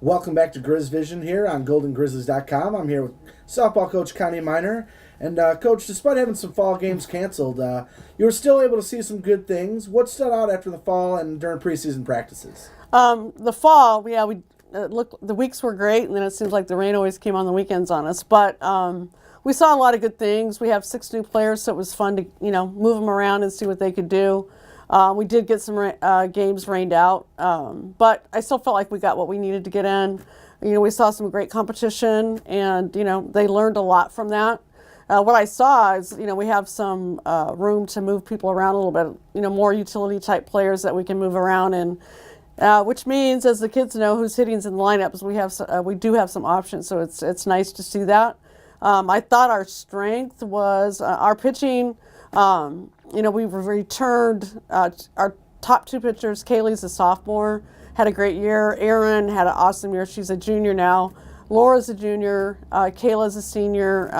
Welcome back to Grizz Vision here on GoldenGrizzlies.com. I'm here with softball coach Connie Miner. And, Coach, despite having some fall games canceled, you were still able to see some good things. What stood out after the fall and during preseason practices? The fall, the weeks were great, and then it seems like the rain always came on the weekends on us. But we saw a lot of good things. We have 6 new players, so it was fun to move them around and see what they could do. We did get some games rained out, but I still felt like we got what we needed to get in. We saw some great competition, and they learned a lot from that. What I saw is, we have some room to move people around a little bit, more utility type players that we can move around, and which means, as the kids know who's hitting's in the lineups, we do have some options. So it's nice to see that. I thought our strength was our pitching. We've returned our top 2 pitchers. Kaylee's a sophomore, had a great year. Erin had an awesome year. She's a junior now. Laura's a junior. Kayla's a senior.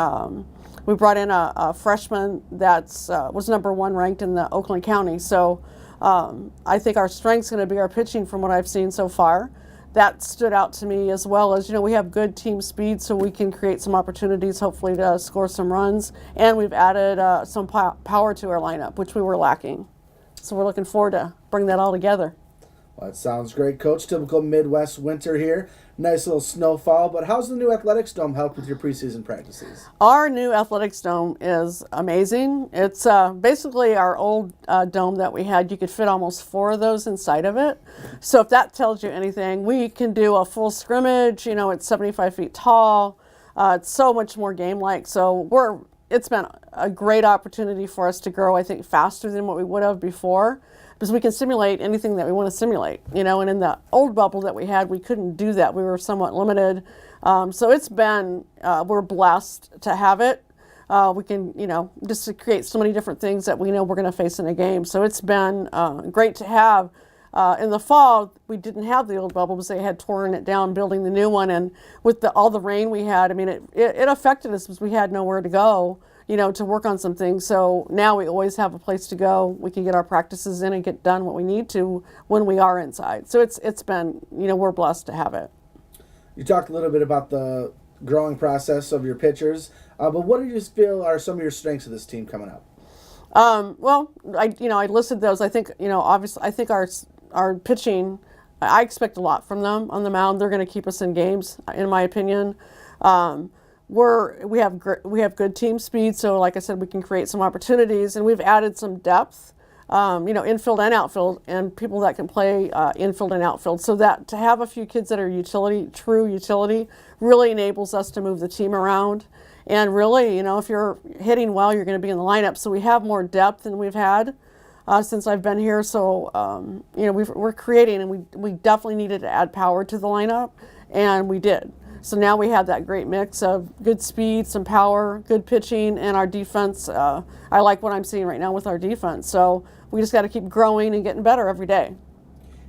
We brought in a freshman that was #1 ranked in the Oakland County. So I think our strength's going to be our pitching from what I've seen so far. That stood out to me, as well as, we have good team speed, so we can create some opportunities, hopefully to score some runs. And we've added some power to our lineup, which we were lacking. So we're looking forward to bring that all together. Well, that sounds great, Coach. Typical Midwest winter here. Nice little snowfall. But how's the new athletics dome help with your preseason practices? Our new athletics dome is amazing. It's basically our old dome that we had. You could fit almost 4 of those inside of it. So if that tells you anything, we can do a full scrimmage. It's 75 feet tall. It's so much more game-like. So it's been a great opportunity for us to grow, I think, faster than what we would have before, because we can simulate anything that we want to simulate, and in the old bubble that we had, we couldn't do that. We were somewhat limited. So it's been, we're blessed to have it. We can, just to create so many different things that we know we're going to face in a game. So it's been great to have. In the fall, we didn't have the old bubble because they had torn it down, building the new one. And with all the rain we had, it affected us because we had nowhere to go, to work on some things. So now we always have a place to go. We can get our practices in and get done what we need to when we are inside. So it's been, we're blessed to have it. You talked a little bit about the growing process of your pitchers, but what do you feel are some of your strengths of this team coming up? I listed those. I think, obviously, I think our pitching, I expect a lot from them on the mound. They're going to keep us in games, in my opinion. We have good team speed, so like I said, we can create some opportunities, and we've added some depth, infield and outfield, and people that can play infield and outfield. So that to have a few kids that are true utility, really enables us to move the team around. And really, if you're hitting well, you're going to be in the lineup. So we have more depth than we've had since I've been here. So we're creating, and we definitely needed to add power to the lineup, and we did. So now we have that great mix of good speed, some power, good pitching, and our defense. I like what I'm seeing right now with our defense. So we just got to keep growing and getting better every day.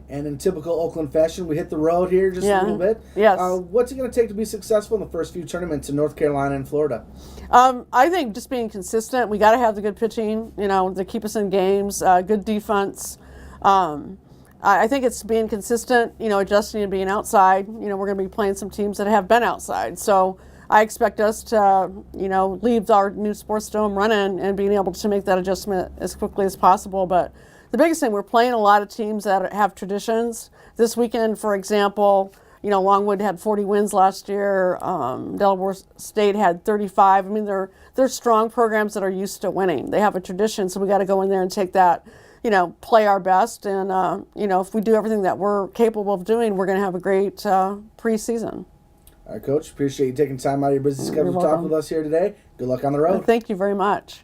And in typical Oakland fashion, we hit the road here just a little bit. Yes. What's it going to take to be successful in the first few tournaments in North Carolina and Florida? I think just being consistent. We got to have the good pitching, to keep us in games, good defense. I think it's being consistent, adjusting and being outside. We're going to be playing some teams that have been outside. So I expect us to, leave our new sports dome running and being able to make that adjustment as quickly as possible. But the biggest thing, we're playing a lot of teams that have traditions. This weekend, for example, Longwood had 40 wins last year. Delaware State had 35. They're strong programs that are used to winning. They have a tradition, so we got to go in there and take that, play our best. And, if we do everything that we're capable of doing, we're going to have a great preseason. All right, Coach. Appreciate you taking time out of your busy schedule to talk with us here today. Good luck on the road. Thank you very much.